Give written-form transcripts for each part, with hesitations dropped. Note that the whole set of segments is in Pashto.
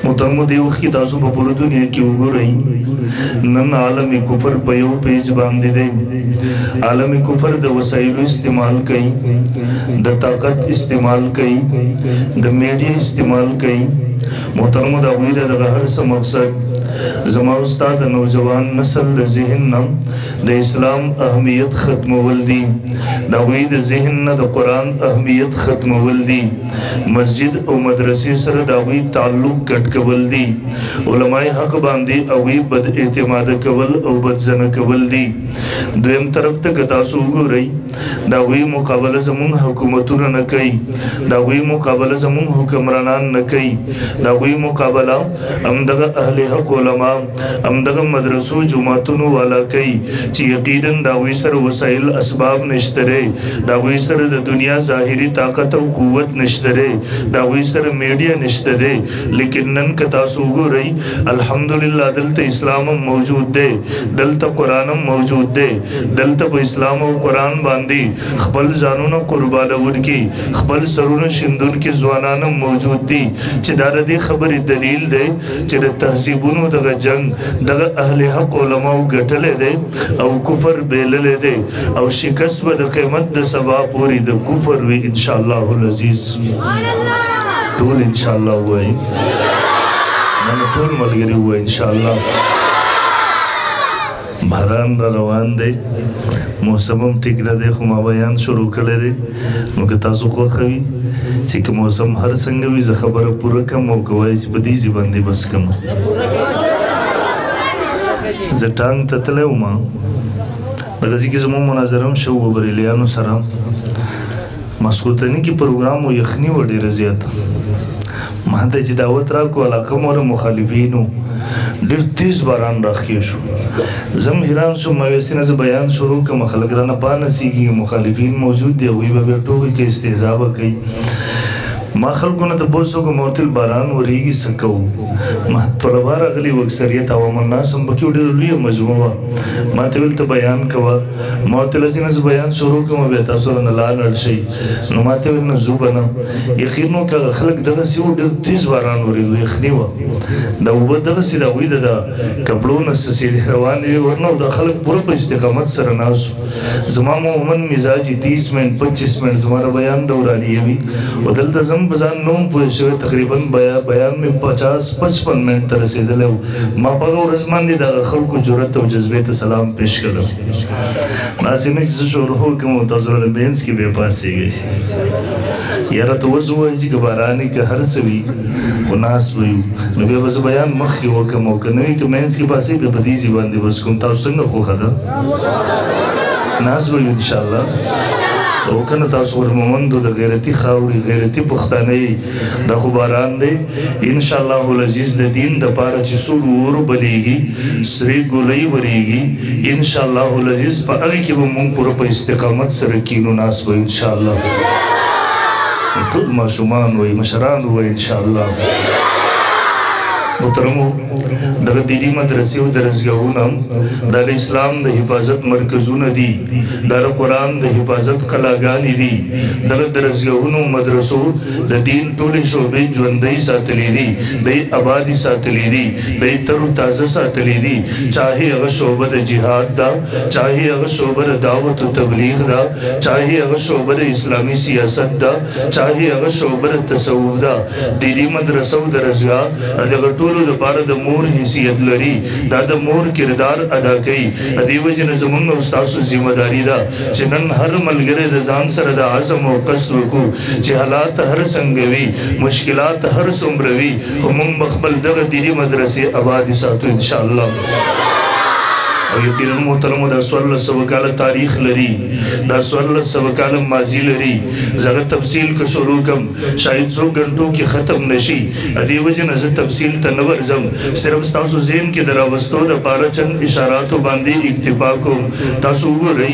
محترمو دې وخت کې تاسو په پوره دنیا کې وګورئ نن عالم کفر په یو پیج باندې دی. عالم کفر د وسایلو استعمال کوي، د طاقت استعمال کوي، د میډیا استعمال کوي. محترمو د هغوی د هر څه مقصد زما استاد د نوجوان نسل د ذهن نه د اسلام اهمیت ختمول دي، د هغوی د ذهن نه د قرآن اهمیت ختمول دي، مسجد او مدرسې سره د هغوی تعلق کټ کول دي، علماء حق باندې هغوی بد اعتماده کول او بدزنه کول دي. دویم طرف ته که تاسو وګورئ د هغوی مقابله زموږ حکومتونه نه کوي، د هغوی مقابله زموږ حکمرانان نه کوي، د هغوی مقابله همدغه اهل حق علما همدغه مدرسو جماعتونو والا کوي چې یقینا د هغوی سره وسایل اسباب نشته دی، د هغوی سره د دنیا ظاهري طاقت او قوت نشته دی، د هغوی سره میډیا نشته دی. لیکن نن که تاسو وګورئ الحمدلله دلته اسلام هم موجود دی، دلته قرآن هم موجود دی، دلته په اسلام او قرآن باندې خپل ځانونه قربانون کی خپل سرونه شیندونکي ځوانان هم موجود دي چې دا د دې خبرې دلیل دی چې د تهذیبونو دغه جنگ دغه اهل حق علماو ګټلی دی او کفر بیللی دی او شکست به د قیمت د سبا پورې د کفر وي انشاءالله العزیز. ټول انشاءالله ووایي، نن ټول ملګري ووایي انشاءالله. باران را روان دی، موسم هم ټیک نه دی، خو ما بیان شروع کړی دی. نو که تاسو خوښه وي چې که موسم هر څنګه وي زه خبره پوره کړم او که وایي چې په دې ځای باندې بس کړم. زه ټانګ ته تللی وم، دغه ځای کې زموږ مناظره هم شوه و بریلیانو سره. ماسخوتني کې پروګرام و، یخني وه ډېره زیاته. ما ته چې دعوت راکړو علاقه مو له مخالفینو ډېر تیز باران راخې شو. زه هم حیران شوم، ما ویل نه زه بیان شروع کړم خلک رانه پانسېږي، مخالفین موجود دي هغوی به بیا ټوکې کوي استهزا به کوي. ما خلکو نه تپوس وکړم ما ورته ویل باران ورېږي څه کوو؟ ما طلبا راغلي وو اکثریت عوام الناس هم پکې ډېره لویه مجموعه وه. ما ته ویل ته بیان کوه، ما ورته ویل چې نه زه بیان شروع کړم بیا تاسو رانه لاړ شئ. نو ما ته ویل نه ځو به نه. یقین وکړه هغه خلک دغسې وو، ډېر تیز باران ورېدو، یخني وه، دا اوبه دغسې د هغوی د کپړو نه څڅېدې روانې وې ورنه او دا خلک پوره په استقامت سره ناست وو. زما عموما مزاج 30 منټ 25 منټ زما د بیان دورانیه وي او دلته زم په ځان نه وم پوه شوی، تقریبا بیان مې 50-55 منټ ته رسېدلی و. ما په هغه ورځ باندې د هغه خلکو جرأت او جذبې ته سلام پیش کړم. داسې نه چې زه شروع وکړم او تاسو رانه مینځ کې بیا پاڅېږئ. یاره ته اوس ووایي چې که باران وي که هر څه وي خو ناست به یو، نو بیا به زه بیان مخکې وکړم او که نه وي که مینځ کې پاڅېږي بیا په دې ځای باندې بس کوم. تاسو څنګه خوښه ده؟ ناست به یو انشاءالله. او کنه تاسو ورمومندو د غیرتي خاورې غیرتي پښتانه دا خو باران دی انشاءالله العزیز د دین د پاره چې سور ور بلیږي سری ګولۍ ورېږي انشاءالله العزیز په هغې کې به مونږ پوره په استقامت سره کینو ناست به انشاءالله. ټول ماشومان وایي مشران وایي انشاءالله. محترمو دغه دیني مدرسې او درسګاهونه دا د اسلام د حفاظت مرکزونه دي، دا د قرآن د حفاظت قلاګانې دي. دغه درسګاهونو مدرسو د دین ټولې شعبې ژوندۍ ساتلې دي، دی آبادې ساتلې دي، دی تر و تازه ساتلې دي. چاهې هغه شعبه د جهاد ده، چاهې هغه شعبه د دعوت و تبلیغ ده، چاهې هغه شعبه د اسلامي سیاست ده، چاهې هغه شعبه د تصوف ده. دیني مدرسه او درسګاه دغه ټولو دپاره د مور حیثیت لري، دا د مور کردار ادا کوي. دې وجې نه زموږ او ستاسو ذمه داري ده چې نن هر ملګری د ځان سره د عزم او قصد وکړو چې حالات هر څنګه وي، مشکلات هر څومره وي، خو موږ به خپل دغه دیني مدرسې آبادې ساتو انشاءالله. او یقینا محترمو دا 1400 کاله تاریخ لري، دا 1400 کاله ماضي لري. زه هغه تفصیل که شروع کړم شاید 100 غنټو کې ختم نشي. دې وجې نه زه تفصیل ته نه ورځم، صرف ستاسو ذهن کې د راوستو دپاره چند اشاراتو باندې اکتفا کوم. تاسو وګورئ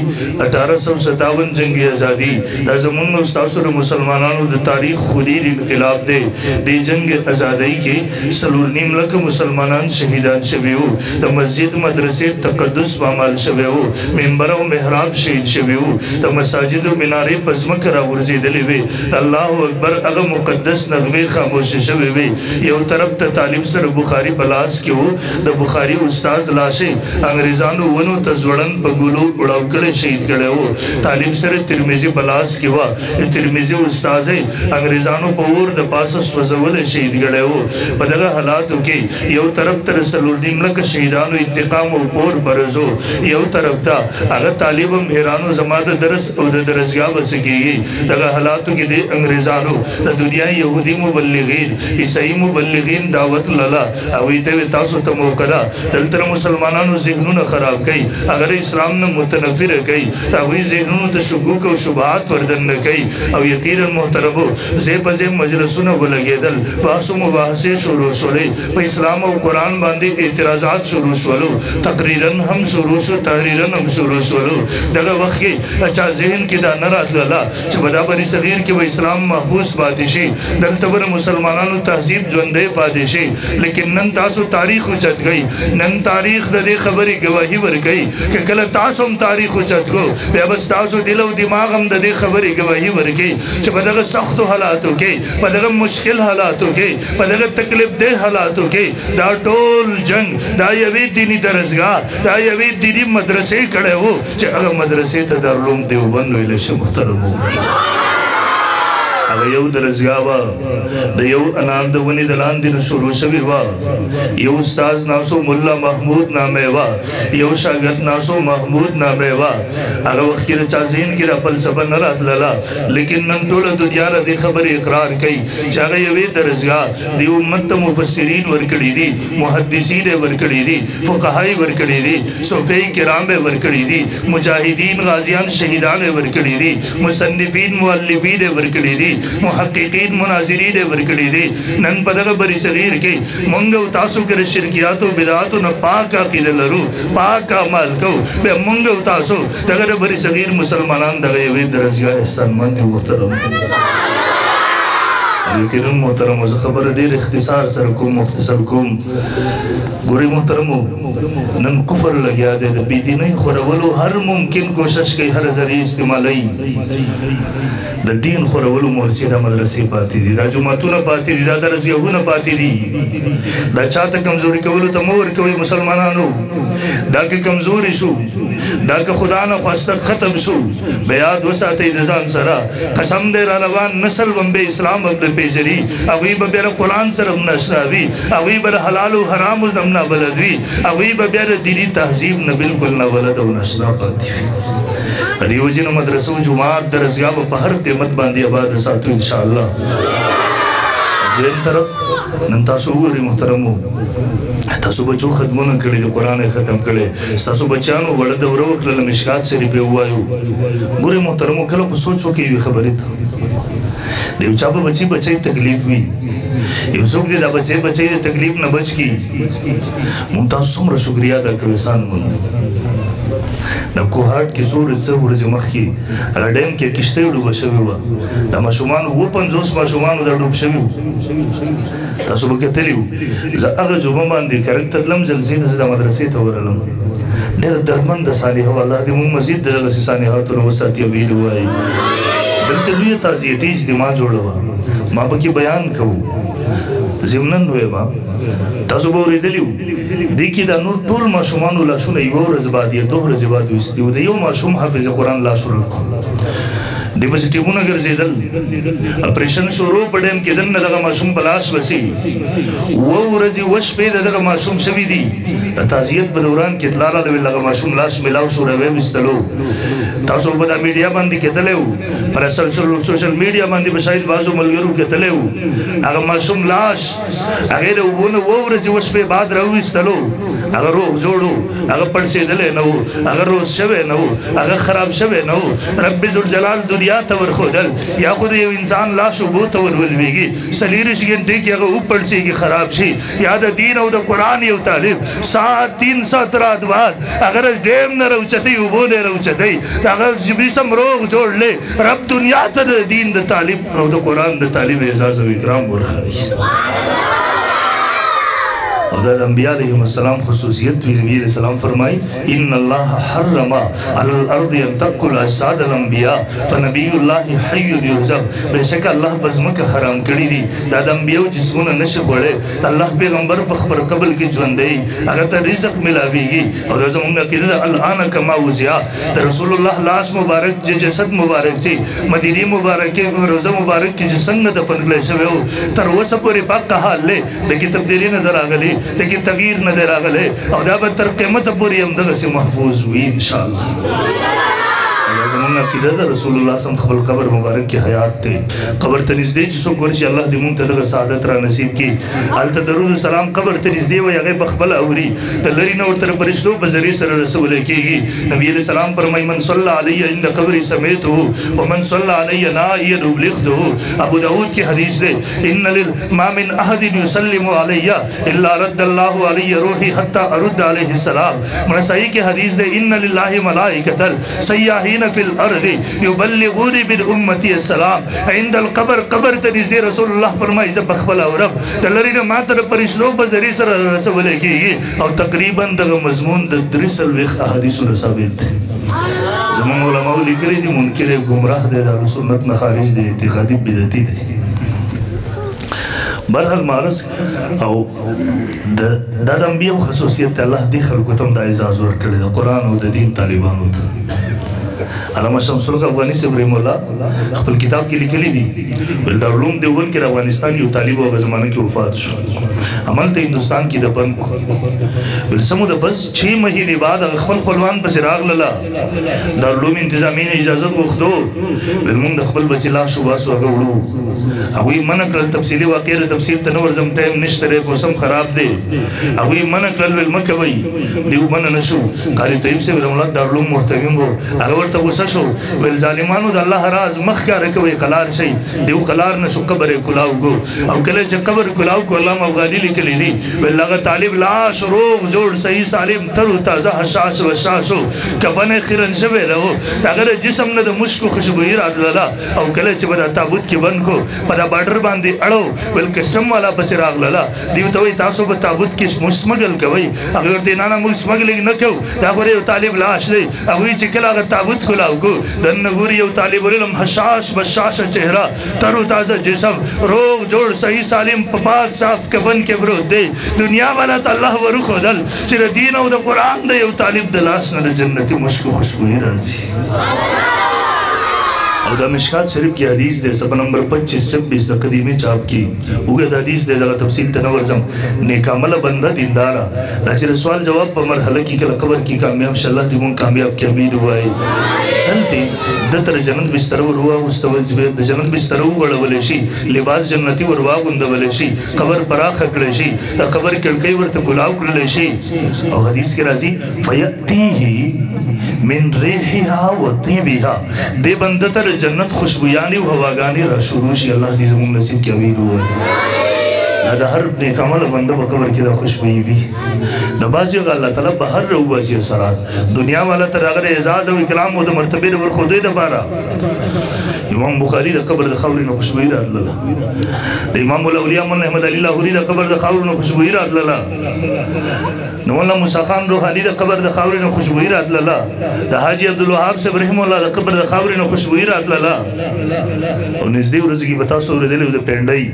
1857 جنګ ازادي دا زموږ او ستاسو د مسلمانانو د تاریخ خوریر انقلاب دی. دې جنګ ازادۍ کې 4.5 لکه مسلمانان شهیدان شوي وو. د مسجد مدرسې تقدس پامال شوی وو منبر او محراب شهید شوی وو د مساجد او منارې په ځمکه راغورځېدلې وې الله اکبر هغه مقدس نغمې خاموشه شوې وې یو طرف ته طالب سره بخاري په لاس کې وو د بخاري استاد لاشې انګریزانو ونو ته ځوړند په ګلو وړاو کړی شهید کړی وو طالب سره ترمذي په لاس کې وه ترمذي استاد انګریزانو په اور د پاسه سوځولی شهید کړی وو په دغه حالاتو کې یو طرف ته څلور نیم لکه شهیدانو انتقام او پور برزو یو طرف ته هغه طالب هم حیرانو زما د درس او د درسګاه به څه کېږي دغه حالاتو کې د انګریزانو د دنیا یهودي مبلغین عیسائی مبلغین دعوت لله هغوی ته وې تاسو ته موقع ده دلته مسلمانانو ذهنونه خراب کوي اگر اسلام نه متنفره کوي هغوی ذهنونو ته شکوک او شبهات وردننه کوي او یقینا محترمو ځای په ځای مجلسونه ولګېدل بحث و مباحثې شروع شولې په اسلام او قرآن باندې اعتراضات شروع شولو تقریرا هم شروع شو تحریرا هم شروع شولو دغه وخت کې چا ذهن کې دا نه راتلله چې په دا بني صغیر کې به اسلام محفوظ پاتې شي دلته به مسلمانانو تهذیب ژوندی پاتې شي لیکن نن تاسو تاریخ اوچت کوئ نن تاریخ د دې خبرې ګواهي ورکوي که کله تاسو هم تاریخ اوچت کو بیا به ستاسو دل او دماغ هم د دې خبرې ګواهي ورکوي چې په دغه سختو حالاتو کې په دغه مشکل حالاتو کې په دغه تکلیف دeh حالاتو کې دا ټول جنگ دا یوې دینی درسګاه دا یوې دینی مدرسې کړی وو چې هغه مدرسې ته دارالعلوم دیوبند ویلی شي محترمو هغه یو درسګاه وه د یو انار د ونې د لاندې نه شروع شوې وه یو استاذ ناسو ملا محمود نامې وه یو شاګرد ناسو محمود نامې وه هغه وخت کې د چا ذهن کې را فلسفه نه راتلله لیکن نن ټوله دنیا له دې خبرې اقرار کوي چې هغه یوې درسګاه دې امت ته مفسرین ورکړي دي محدثین یې ورکړي دي فقها یې ورکړي دي صوفیه کرام یې ورکړي دي مجاهدین غازیان شهیدان یې ورکړي دي مصنفین مؤلفین یې ورکړي دي محققین مناظرین ورکړي دي نن په دغه بری صغیر کې مونږ او تاسو کې شرکیات او بدعات نه پاک عقیده لرو پاک عمل کوو بیا مونږ او تاسو دغه بری صغیر مسلمانان دغه یوې درسګاه احسانمند یو محترم یقینا محترم زه خبره ډېر اختصار سره کوم مختصر کوم ګورئ محترمو نن کفر لګیا دی د بېدینۍ خورولو هر ممکن کوشش کوي هر ذریعه استعمالوي د دین خورولو مورچې دا مدرسې پاتې دي دا جوماتونه پاتې دي دا درسګاهونه پاتې دي دا چاته کمزوري کولو ته مه ورکوئ مسلمانانو دا که کمزوري شو دا که خدا نه خواسته ختم شو به یاد وساتئ د ځان سره قسم دی را روان نسل به به اسلام به پیژني هغوی به بیا د قرآن سره هم ناشنا وي هغوی به د حلالو حرامو هم نابلد وي هغوی به بیا د دیني تهذیب نه بلکل نابلد او ناشنا پاتې وي دیو جن مدرسو جماعت درسګاه به په هر قیمت باندې آباد ساتو انشاءالله دویم طرف نن تاسو وګورئ محترمو تاسو بچو خدمونه کړي د قرآن یې ختم کړی ستاسو بچیانو وړه دوره وکړله مشکات شریف یې ووایو ګورئ محترمو کله خو سوچ وکړئ یوې خبرې ته د یو چا په بچی تکلیف وي یو څوک دی دا بچی د تکلیف نه بچ کړي مونږ تاسو څومره شکریا ادا کوو احسان مو د کوهاټ کې څو ورځې مخکې هغه ډیم کې کښتۍ ډوبه شوې وه د ماشومانو 50 ماشومانو دا ډوب شوي وو تاسو به کتلي وو زه هغه جمعه باندې کرک ته تلم جلسې ته زه د مدرسې ته ورغلم ډېره دردمنده صالحه وه الله دې موږ مزید د دغسې صالحاتو نه وساتي او ویلي وایي دلته لویه تعزیتي اجتماع جوړه وه ما پکې بیان کوو ضمناً ویم تاسو به اورېدلي وو دې کې دا نور ټول ماشومانو لاشونه یوه ورځ بعد یا دوه ورځې بعد ویستي وو د یو ماشوم حافظ قرآن لاس ورکړو دی پسې ټیمونه ګرځېدل اپریشن شروع په ډیم کې دننه دغه ماشوم په لاس وسي اووه ورځې اووه شپې د دغه ماشوم شوي دي د تعزیت په دوران کې اطلاع راغله دغه ماشوم لاس میلاو شو راویې ویستلو تاسو په دا میډیا باندې کتلی وو پر سوشل میډیا باندې به شاید بعضو ملګرو کتلی وو هغه ماشوم لاش هغې د اوبو نه اووه ورځې اووه شپې بعد راویستلو هغه روغ جوړ و هغه پړسېدلی نه و هغه روز شوی نه و هغه خراب شوی نه و رب ذوالجلال دنیا ته ورښودل یا خو د یو انسان لاس اوبو ته ورولوېږي 24 ګنټې کې هغه وپړسېږي خراب شي یا د دین او د قرآن یو طالب ساعت 3 ساعت رات بعد اگر ډیم نه راوچتئ اوبو نه راوچتئ د هغه جسم روغ جوړلی رب دنیا ته د دین د طالب او د قرآن د طالب اعزاز او اکرام ورښایي او دا انبیاء علیہ السلام خصوصیت نبی علیہ السلام فرمائی ان اللہ حرم علی الارض ان تأکل اجساد الانبیاء فنبی اللہ حی یرزق بے شک اللہ بزمک حرام کری دی دا انبیاء جسمون نشق وڑے اللہ پیغمبر بخبر قبل کی جوندے اگر تا رزق ملاوی گی اور دا زمانگا کردہ الان کما وزیا دا رسول اللہ لاش مبارک جسد مبارک تھی مدینی مبارک روزہ مبارک کی جسنگ دفن لے شوئے ہو تر وسا پوری پاک کا حال لے لیکن تبدیلی نظر آگلے لیکن تغییر نظر آگلے اور دا تر قیمت پوری امدغ سے محفوظ ہوئی انشاءاللہ زمانہ عقیدہ دا رسول اللہ صلی اللہ علیہ وسلم قبر مبارک کی حیات تے قبر تنزدے جسو گورشی اللہ دی مونتا دغا سعادت را نصیب کی حالتا درود السلام قبر تنزدے و یغی بخبل اوری دلری نور تر پرشتو بزری سر رسول کی گی نبی علیہ السلام فرمائی من صلی علیہ اند قبری سمیت ہو ومن صلی علیہ نائید ابلغت ہو ابو داود کی حدیث دے ان ما من احد یسلم علیہ الا رد اللہ علیہ روحی حتی ارد علیہ السلام منسائی کی حدیث دے ان للہ ملائکتر سیاہین فی الارض یبلغونی بالامتی السلام عند القبر قبر تنزدے رسول اللہ فرمائی زب بخبلا ورب تلرین ماتر پرشنو بزری سر رسولے کی گی اور تقریباً دغا مضمون درس الویخ احادیث ثابت تھے زمان علماء لکھرے دی منکر گمراہ دے دا سنت نخارج دے اعتقادی بدعتی دے برحال مارس او دا انبیاء خصوصیت اللہ دی خلقتم دا اعزاز ورکڑے دا قرآن و دا دین طالبانو دا علامہ شمس الحق افغانی سے برحم اللہ اپل کتاب کی لکلی دی دارالعلوم دیوبند کے افغانستان یو طالب و زمانہ کی وفات شو عمل تا ہندوستان کی دپن کو سمو دپس 6 مہینے بعد اخبر خلوان پس راغ للا دارالعلوم انتظامین اجازت وقتو مونگ دخبل بچی لا شباسو اگوڑو اگوی منکل تفصیلی واقعی تفصیل تنور زمتیم نشترے کوسم خراب دے اگوی منکل والمکوی دیو من نشو قاری طیب سے برحم اللہ دارالعلوم محتویم ہو اگر تا غصہ شو والظالمانو دا اللہ راز مخ کا رکوی قلار شئی دیو قلار نشو قبر کلاو گو او کلے چا قبر کلاو کو اللہ مغالی لکلی دی واللہ طالب لاش روغ جوڑ صحیح سالم ترو تازہ حشاش وشاشو کفن خیرن شوے رہو اگر جسم نا دا مشکو خوشبوئی رات للا او کلے چا بدا تابوت کی بن کو پدا بارڈر باندے اڑو والکسٹم والا پس راغ للا دیو توی تاسو با تابوت کی مشمگل کوئی اگر دینانا مشمگلنگ نکو دا گوری طالب لاش دے اگوی چکل اگر تابوت کلاو کو دن نگوری او طالب علم حشاش بشاش چہرہ ترو تازہ جسم روغ جوڑ صحیح سالم پاک صاف کفن کے برود دے دنیا والا تا اللہ و رخ و دل چر دین او دا قرآن دے او طالب دلاس نا جنت مشک و خوشبوئی رازی اور دا مشکات شریف کی حدیث دے سفر نمبر 25-26 دا قدیمی چاپ کی اوگے دا حدیث دے دا تفصیل تنورزم نیکامل بندہ دیندارا دا چر سوال جواب پا مرحلہ کی کل قبر کی کامیاب شاللہ دیمون کامیاب کی امید ہوا ہے دلتے دتر جنت بسترو روا جنت بسترو گڑا ولیشی لباس جنتی وروا گندہ ولیشی قبر پراخ اکڑیشی دا قبر کلکئی ورطا گلاو کرلیشی اور حدیث کے رازی فیأتیہی من ریحیہا و طیبیہا دے بندتر جنت خوشبویانی و ہواگانی را شروعشی اللہ دی زمون نصیب کی امید ہوا ہے دا ہر نیک عمل بندہ بقبر کی دا خوشبوئی بھی نبازی اگا اللہ تعالیٰ بہر رہو باسی اثرات دنیا والا تر اگر اعزاز و اکرام و دا مرتبی دا خودے دا پارا امام بخاری دا قبر دا خوری خوشبوئی رات للا دا امام الاولیاء من احمد علی لاہوری دا قبر دا خوری خوشبوئی رات للا نوالا موسیٰ خان روحانی دا قبر دا خوری خوشبوئی رات للا دا حاجی عبدالوہاب سے برحم اللہ دا قبر دا خوری خوشبوئی رات للا اور نزدی و رزقی بتا سور دلی دا پینڈائی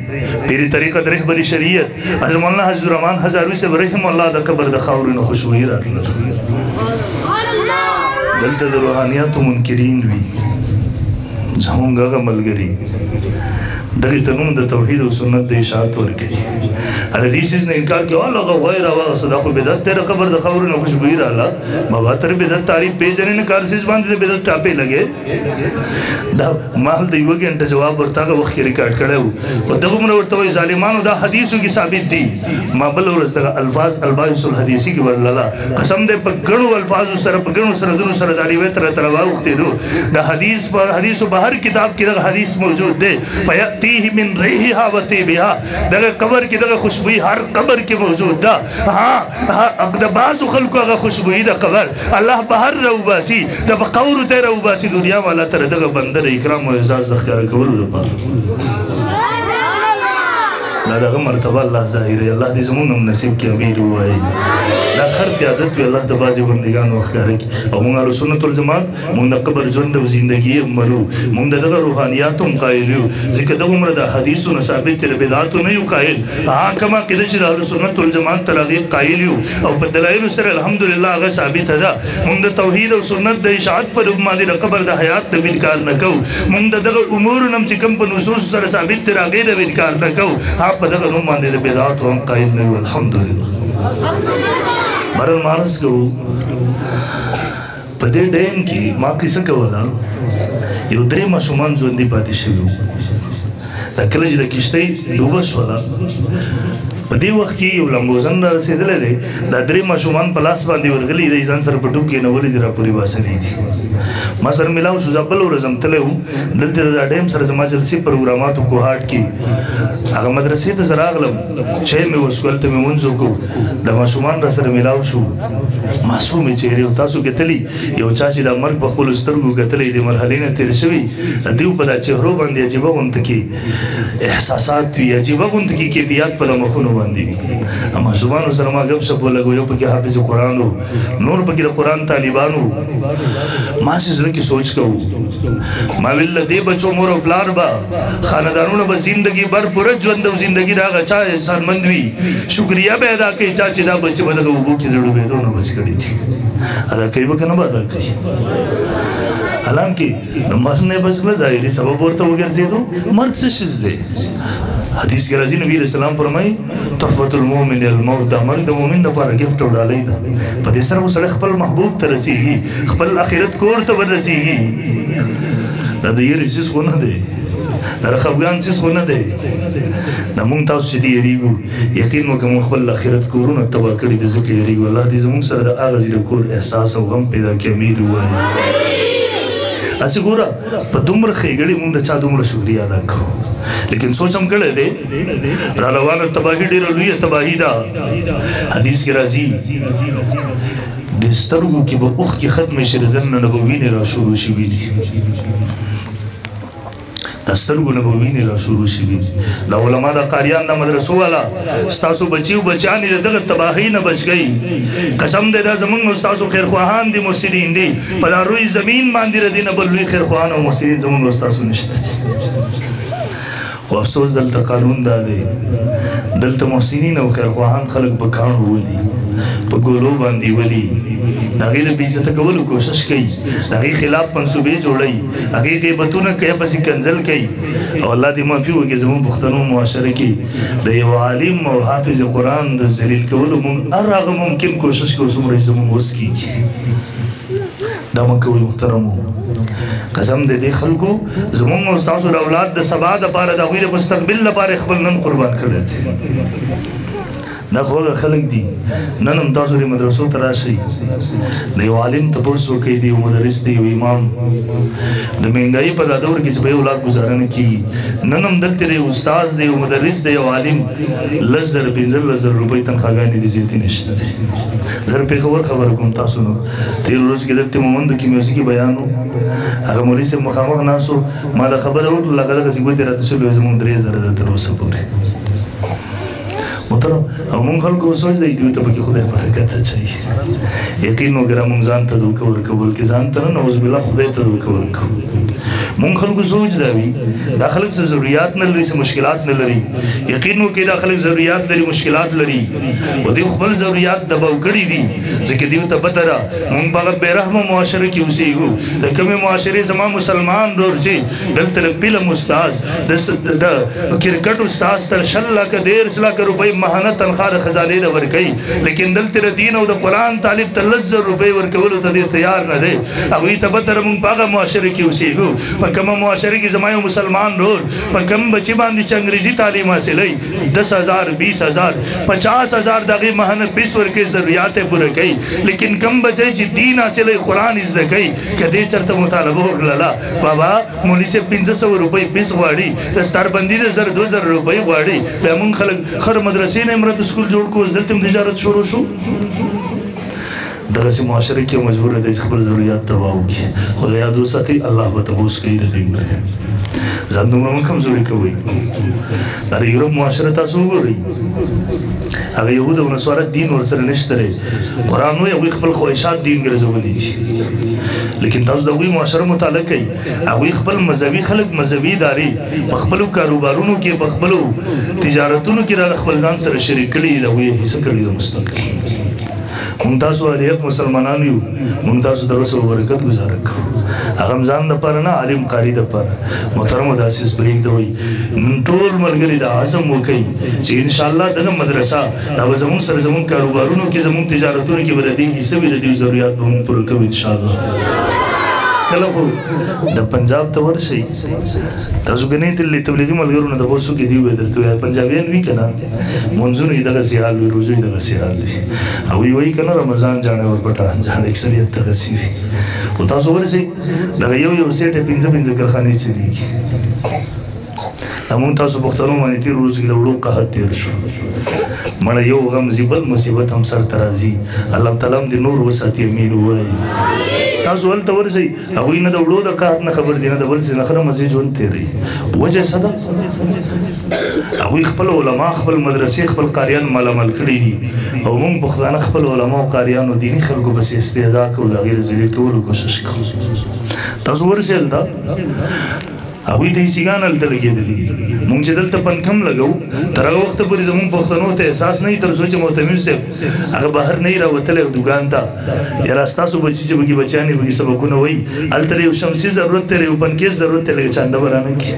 پیری طریقہ درخ بری شریعت حضرت مولانا حضرت رحمان ہزاروی سے برحم اللہ دا قبر دا خوری خوشبوئی رات للا دلتا دا روحانیات و منکرین بھی جہونگا گا ملگری دلی تنون دا توحید و سنت دا اشاعت ورکی حدیث نے انکار کیا اللہ غیر آواغ صداق و بدت تیرا قبر دا خبر نہ خوشبوئی رہا مباتر بدت تعریف پی جنے نے کارسیز باندے دے بدت ٹاپے لگے دا محل دا یوگی انتا جواب برتا کا وقت کی ریکارڈ کرے ہو خود دغم رورتوی ظالمانو دا حدیثوں کی ثابت دی مابل اور اس دا الفاظ البائس الحدیثی کی ورلالہ قسم دے پا گنو الفاظ سر پا گنو سر دنو سر داری وی ترہ تروا وقتی دو دا حدیث و بہر کتاب کی دا حدیث موجود دے فیأتیہ من ریحیہا و تیبیہا دا قبر کی دا خوشبوئی ہر قبر کی موجود دا ہاں بعض خلقو اگا خوشبوئی دا قبر اللہ بہر رو باسی دا بقور تے رو باسی دنیا والا تر دا بندر اکرام و اعزاز دختیار کولو دا پار دغه مرتبه الله ظاهروي الله دې زمونږ هم نصیب کړي امین ووایي دا خر قیادت وي الله د بعضې بندګانو ښکاره کړي او موږ اهلسنت والجماعت موږ د قبر ژوند او زندګي هم مرو موږ د دغه روحانیاتو هم قایل یو ځکه دغه عمره د حدیثو نه ثابت دی د بدعاتو نه یو قایل کومه عقیده چې د اهلسنت والجماعت تر هغې قایل یو او په دلایلو سره الحمدلله هغه ثابته ده موږ د توحید او سنت د اشاعت په روپ باندې د قبر د حیات نه انکار نه کوو موږ د دغه امورو نه چې کوم په نصوصو سره ثابت دی د هغې نه انکار نه کوو هغه په دغه نوم باندې د بدعاتو هم قایل نه یو الحمدلله مرن مانس کوو په دې ډیم کې ما کیسه کوله یو 3 ماشومان ژوندي پاتې شوي وو دا کله چې د کښتۍ ډوبه شوله په دې وخت کې یو لمبوزن را رسېدلی دی دا 3 ماشومان په لاس باندې ورغلي دی ځان سره په ټوپ کېنولي دي راپورې باسلي دي ما سره میلاو شو زه بل ورځ هم تللی وم دلته د دا ډیم سره زما جلسې پروګراماتو کوهاټ کې هغه مدرسې ته زه راغلم چای مې وڅښو هلته مې لمونځ وکړو د ماشومان را سره میلاو شو معصومې چهرې او تاسو کتلي یو چا چې دا مرګ په خپلو سترګو کتلی د مرحلې نه تېر شوي د دوی په دا چهرو باندې عجیبه غونته کې احساسات وي عجیبه غونته کې کیفیات په د مخونو باندې وي ماشومانو سره ما ګپ شپ ولګو یو پکې حافظ قرآن و نور پکې د قرآن طالبان و ما چې زړه کې سوچ کوو ما ویل دې بچو مور او پلار به خاندانونه به زندګي بر پوره ژوند او زندګي د هغه چا احسانمند وي شکریا به ادا کوي چا چې دا بچې به دغه اوبو کې د ډوبېدو نه بچ کړي دي ادا کوي به که نه به ادا کوي حالانکه د مرګ نه بچ کړه ظاهري سبب ورته وګرځېدو مرګ څه شیز دی حدیث کې راځي نبی علیہ السلام فرمایي تحفة المؤمن الموت دا مرګ د مؤمن دپاره ګفټ او ډالۍ ده په دې سره سړی خپل محبوب ته رسېږي خپل آخرت کور ته به رسېږي دا د یېرې څیز خو نه دی دا د خفګان څیز خو نه دی دا مونږ تاسو چې دې یېرېږو یقین وکړه مونږ خپل آخرت کورونه تباه کړي دي ځکه یېرېږو الله دې زمونږ سره د هغه ځای د کور احساس او غم پیدا کړي امید ووایي هسې ګوره په دومره ښېګړې مونږ د چا دومره شکریا ادا کوو لیکن سوچ هم کړی دی را روانه تباهي ډېره لویه تباهي ده حدیث کې راځي د سترګو کې به اوښکې ختمې شي د دننه نه به وینې را شروع شوي دي دا سترګو نه به وینې را شروع شوي دي دا علما دا قاریان دا مدرسو والا ستاسو بچي او بچیانې د دغه تباهۍ نه بچ گئ قسم دی دا زمونږ نو ستاسو خیرخواهان دي محسنین دي په دا روی زمین باندې د دې نه بل لوی خیرخواهان او محسنین زمونږ نو ستاسو نشته دي خو افسوس دلته قانون دا دی دلته محسنین او خیرخواهان خلک په کاڼو ولي په ګولو باندې ولي د هغې د بېعزته کولو کوشش کوي د هغې خلاف منصوبې جوړوي هغې غیبتونه کوي پسې کنځل کوي او الله دې معافي وکړي زموږ پښتنو معاشره کې د یو عالم او حافظ قرآن د ذلیل کولو موږ هر هغه ممکن کوشش کوو څومره چې زموږ وس کېږي دا مه کوئ محترمو قسم د دې خلکو زموږ او ستاسو د اولاد د سبا دپاره د هغوی د مستقبل لپاره خپل نن قربان کړی دی دا خو هغه خلک دي نن هم تاسو دې مدرسو ته راشئ د یو عالم تپوس وکړئ د یو مدرس د یو امام د مهنګایي په دا دور کې چې په یو اولاد ګزاره نه کېږي نن هم دلته د یو استاذ د یو مدرس د یو عالم 10,000 15,000 روپۍ تنخواګانې دي زیاتې نشته دی زه د پېښور خبره کوم تاسو نو تېر ورځ کې دلته مومندو کې میوزیکي بیان و هغه مولوي صاحب مخامخ ناست و ما دا خبره وکړله هغه دغسې ګوتې راته شولې زموږ 3,000 ده تر اوسه پورې محترم او مونږ خلکو سوچ دی دوی ته پکې خدای برکت اچوي یقین وکړه مونږ ځان ته دوکه ورکوو بلکې ځان ته نه نعوذ بالله خدای ته دوکه ورکوو مونږ خلکو سوچ دا وي دا خلک څه ضروریات نه لري څه مشکلات نه لري یقین وکړئ دا خلک ضروریات لري مشکلات لري او دوی خپل ضروریات دباو کړي دي ځکه دوی ته پته ده مونږ په هغه بېرحمه معاشره کې اوسېږو د کومې معاشرې زما مسلمان ورور چې دلته د فلم استاذ د کرکټ استاذ ته 10 لکه 13 لکه روپۍ ماهانه تنخواه د خزانې نه ورکوي لیکن دلته د دین او د قرآن طالب ته 10,000 روپۍ ورکولو ته ډېر تیار نه دی هغوی ته پته ده مونږ په هغه معاشره کې اوسېږو په کومه معاشره کې زما یو مسلمان ورور په کوم بچي باندې چې انګریزي تعلیم حاصلوي 10,000 20,000 50,000 د هغې ماهانه فیس ورکوي ضروریات یې پوره کوي لیکن کوم بچی چې دین حاصلوي قرآن زده کوي که دې چېرته مطالبه وکړله بابا مولوي صاحب 500 روپۍ فیس غواړي دستاربندي د 1,000 روپۍ غواړي بیا مونږ خلک خر مدرسې نه امرت سکول جوړ کړو اوس دلته هم تجارت شروع شو دغسې معاشره کې مجبوره دی چې خپل ضروریات تباه وکړي خو د یاد وساتئ الله به تپوس کوي د دې ځان دومره مه کمزوري کوئ دا د یورپ معاشره تاسو وګورئ هغه یهود او نصارا دین ورسره نشته دی قرآن وایي هغوی خپل خواهشات دین ګرځولی دي لیکن تاسو د هغوی معاشره مطالعه کوئ هغوی خپل مذهبي خلک مذهبي ادارې په خپلو کاروبارونو کې په خپلو تجارتونو کې راغله خپل ځان سره شریک کړي د هغوی یې حصه کړي د مستقل مونږ تاسو اریک مسلمانان یو مونږ تاسو در اوسه برکت گزاره کوو هغه هم ځان دپاره نه عالم قاري دپاره محترمو داسې پرېږدوئ نن ټول ملګري دا عزم وکئ چې انشاءالله دغه مدرسه دا به زمونږ سره زمونږ کاروبارونو کې زمونږ تجارتونو کې به د دې حصه وي د دې ضرورت به مونږ پوره کوو انشاءالله کله خو د پنجاب ته ورشئ تاسو که نه تللی تبلیغي ملګرو نه تپوس وکړئ دوی به درته وایي پنجابیان وي که نه مونځونه یې دغسې حال وي روژو یې دغسې حال وي هغوی وایي که نه رمضان جاڼې ورپټان جاڼې اکثریت دغسې وي خو تاسو ورشئ دغه یو سیټ یې پنځه کارخانې چلېږي دا مونږ تاسو پښتنو باندې تېر ورځ کې د وړو قحط تېر شو مړه یو غم ځي بل مصیبت هم سرته راځي الله تعالی هم دې نور وساتي امین ووایي تاسو هلته ورځئ هغوی نه د وړو د قحط نه خبر دي نه د بل څه نه ښه مزې ژوند تېروي وجه څه ده هغوی خپل علما خپل مدرسې خپل قاریان مالامال کړي دي او موږ پښتانه خپل علما او قاریانو دیني خلکو پسې استهزا کوو د هغې د ذلې کولو کوشش کوو تاسو ورشئ هلته هغوی ته عیسیګان هلته لګېدلي دي مونږ چې دلته پنکم لګو تر هغه وخته پورې زمونږ پښتنو ته احساس نه وي تر څو چې معتمر صاحب هغه بهر نه وي راوتلی دوکان ته یاره ستاسو بچي چې پکې بچیان یې پکې سبقونه وایي هلته یو شمسي ضرورت دی یو پنکیز ضرورت دی لکه چانده به رانه کړي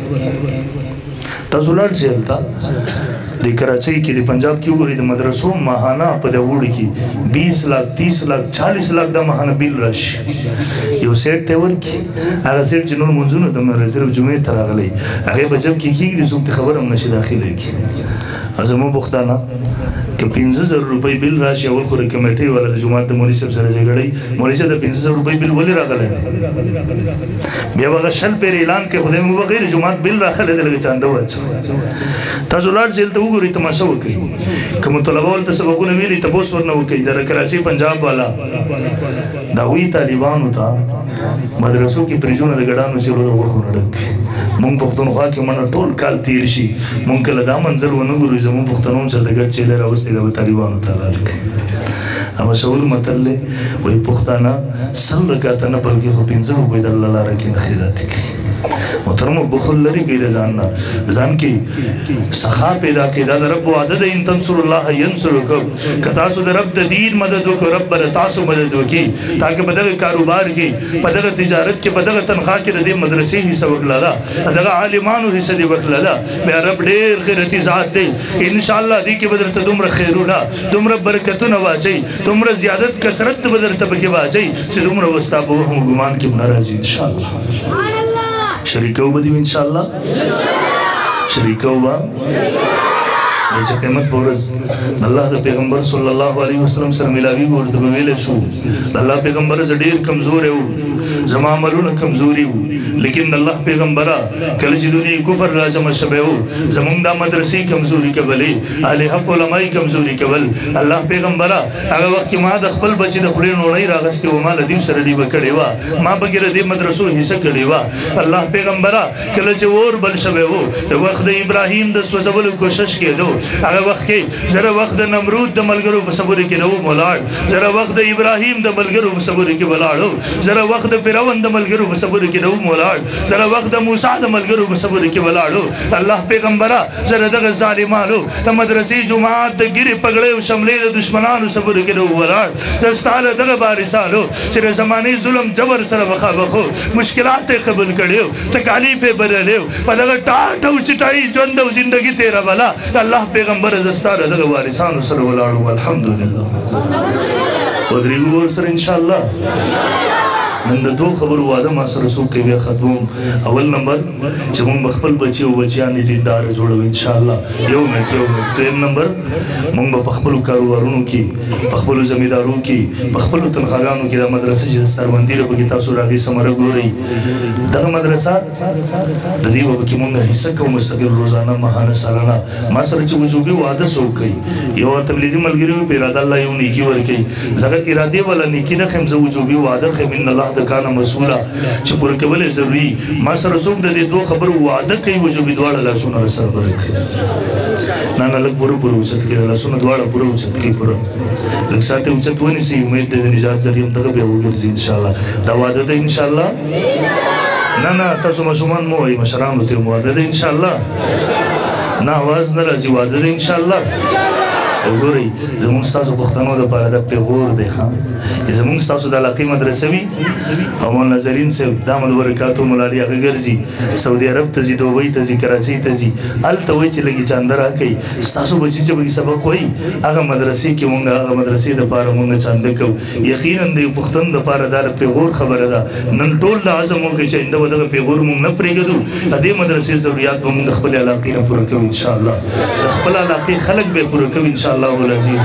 تاسو لاړ شئ هلته د کراچۍ کې د پنجاب کې وګورئ د مدرسو ماهانه په د وړو کې 20 لاک 30 لاک 40 لاک دا ماهانه بیل راشي یو سیټ ته ورکړي هغه سیټ چې نور منځونه د صرف جمعې ته راغلی هغې به جب کې کېږدي څوک ته خبر هم نشي داخله کړي او زموږ پښتانه که 50,000 روپۍ بیل راشي اول خو د کمیټۍ والا د جومات د مولوي صاحب سره جګړی مولوي صاحب د 50,000 روپۍ بیل ولې راغلی بیا به هغه شل پیر اعلان کوي خدای مو بخیر جومات بیل راغلی دی لکه چانده واچوه تاسو لاړ شئ هلته وګورئ تماشه وکړئ که مطلبه ورته سبقونه ویلي تپوس ورنه وکړئ د کراچۍ پنجاب والا د هغوی طالبانو ته مدرسو کې پریزونه د ګډانو چلو د غوښو نه ډک وي مونږ پښتونخوا کې منه ټول کال تیر شي مونږ کله دا منظر ونه ګورو زموږ پښتنو هم سره د ګډ چیلې راوستې د طالبانو ته حلال کړي هغه مشهور متل دی وایي پښتانه 100 رکعته نه بلکې خو 5 روپۍ د الله لاره کې نه خیراتې کوي محترمو بخل لري کوي د ځان نه ځان کې سخا پیدا کړي دا د رب وعده ده ان تنصروا الله ینصرکم که تاسو د رب د دین مدد وکړو رب به تاسو مدد وکړي تاکه په دغه کاروبار کې په دغه تجارت کې په دغه تنخواه کې د دې مدرسې حصه وکړله دغه عالمانو حصه دې وکړله بیا رب ډېر خیرتي ذات دی انشاءالله دې کې به درته دومره خیرونه دومره برکتونه واچوي دومره زیادت کثرت به درته پکې واچوي چې دومره به ستا په وهم ګمان کې به نه راځي انشاءالله شریکو به دیو انشاءالله شریکو به چې قیمت په ورځ د الله د پیغمبر صلی الله علیه وسلم سره ملاوي ورته به ویلی شو د الله پیغمبر زه ډېر کمزوری و زما عملونه کمزوري وو لیکن د الله پیغمبره کله چې دنیا کفر را جمع شوی و زمونږ دا مدرسې کمزوري کولې اهل حق علما یې کمزوري کول الله پیغمبره هغه وخت کې ما د خپل بچي د خولې نوڼۍ راغستې وه ما له دوی سره ډیبه کړې وه ما پکې د دې مدرسو حصه کړې وه الله پیغمبره کله چې اور بل شوی و د وخت د ابراهیم د سوځولو کوشش کېدو هغه وخت کې زره وخت د نمرود د ملګرو په صبر کې نه وم ولاړ زره وخت د ابراهیم د ملګرو په صبر کې ولاړو زره وخت د فرعون د ملګرو په صبر کې نه وم ولاړ زره وخت د موسی د ملګرو په صبر کې ولاړو الله پیغمبره زره دغه ظالمانو د مدرسې جماعت د ګیرې پګړۍ او شملې د دشمنانو صبر کې نه وم ولاړ زه ستا له دغه وارثانو چې د زمانې ظلم جبر سره مخامخ وو مشکلات یې قبول کړي تکالیف یې بدلې په دغه ټاټ او چټایي ژوند او زندګي تېروله الله پیغمبر زستاره دغه وارثانو سره ولاړو الحمدلله ودرېږو ورسره انشاءالله نن د دوه خبرو واده ما سره څوک کوي بیا ختموم اول نمبر چې موږ به خپل بچي او بچیان یې دینداره جوړوو انشاءالله یو منټ دویم نمبر موږ به په خپلو کاروبارونو کې په خپلو زمیندارو کې په خپلو تنخواګانو کې دا مدرسه چې د ستربندي ده پکې تاسو راغی ثمره ګورئ دغه مدرسه د دې به پکې موږ حصه کوو مستقل روزانه ماهانه سالانه ما سره چې وجوبي واده څوک کوي یو تبلیغي ملګري وي په اراده الله یو نیکي ورکوي زه ارادې والا نیکي نه ښیم زه وجوبي واده ښیم ان الله لابد کان مسؤولا چې پوره کول ضروري ما سره څوک د دې دوه خبرو وعده کوي وجوب دواړه لاسونه سره ورکړي نه نه لږ پوره اوچت کړي لاسونه دواړه پوره اوچت کړي پوره لږ ساته اوچت ونیسي امید د نجات ذریعه دغه بیا وګرځي ان شاء الله دا وعده ده ان شاء الله نه نه تاسو ماشومان مو وایي مشرانو ته مو وعده ده ان شاء الله نه आवाज نه راځي وعده ده ان شاء الله وګورئ زموږ ستاسو پښتنو دپاره دا پیغور دی ښه زموږ ستاسو د علاقې مدرسه وي او مولانا نظرین صاحب دامد برکاتو ملالي هغه ګرځي سعودي عرب ته ځي دوبۍ ته ځي کراچۍ ته ځي هلته وایي چې لږې چانده راکوي ستاسو بچي چې پکې سبق وایي هغه مدرسې کې مونږ هغه مدرسې دپاره مونږ چانده کوو یقینا د یو پښتون دپاره دا پیغور خبره ده نن ټول د عزم وکړي چې آینده به دغه پیغور مونږ نه پرېږدو د دې مدرسې ضروریات به مونږ د خپلې علاقې نه پوره کوو انشاءالله د خپل علاقې خلک به یې پوره کوي انشاءالله العزيز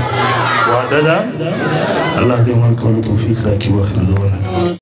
وعدنا الله دې موږ ټول توفیق راکړي واخر دعوانا